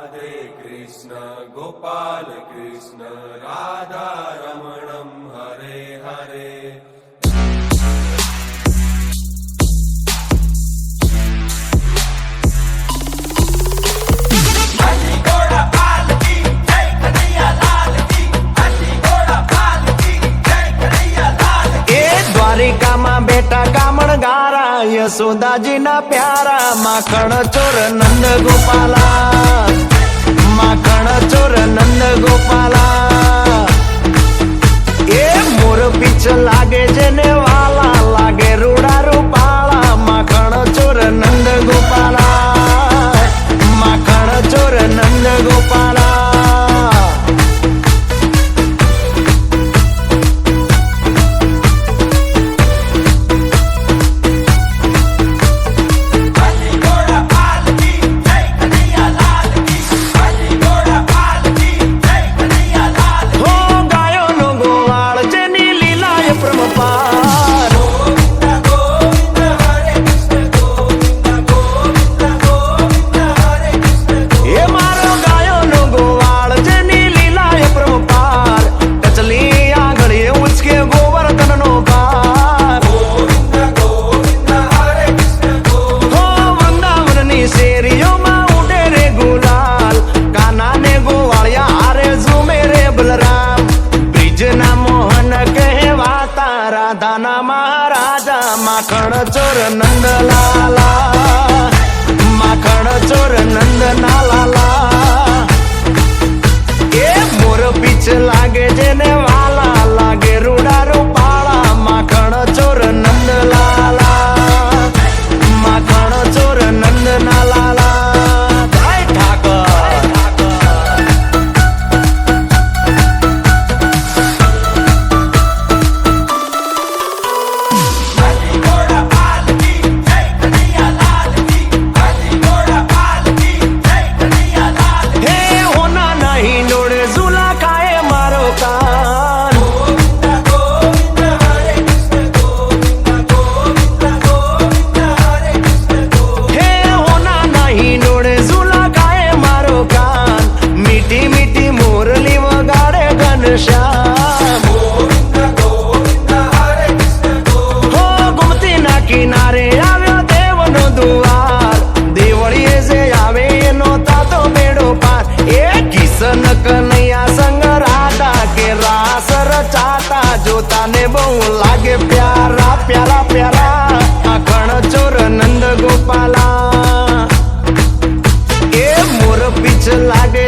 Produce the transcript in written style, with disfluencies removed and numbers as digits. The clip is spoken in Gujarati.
राधे कृष्ण गोपाल कृष्ण राधा रमणं हरे हरे। દ્વારિકામાં બેટા કામણ ગારા યશોદાજીના પ્યારા માખણ ચોર નંદ ગોપાલા, માખણ ચોર નંદ ગોપાલા। એ મોર પીછ લાગે જેને વાલા લાગે રૂડા રૂપાળા માખણ ચોર નંદ ગોપાલા, માખણ ચોર નંદ ગોપાલા। રાધાના મહારાજા માખણ ચોર નંદ લાલા, માખણ ચોર નંદ ના લાલા। એ મોર પીછ લાગે જેને વાલા લાગે રૂડા રૂપાળા માખણ ચોર નંદ લાલા, માખણ ચોર નંદ ના લાલા। કિનારે આવ્યો દેવનો દુવાર, દેવળીએ જે આવે એનો તાતો બેડો પાર। એ કિશન કનૈયા સંગ રાધા કે રાસ રચાતા જોતાને બહુ લાગે પ્યારા પ્યારા પ્યારા માખણ ચોર નંદ ગોપાલા। એ મોર પીછ લાગે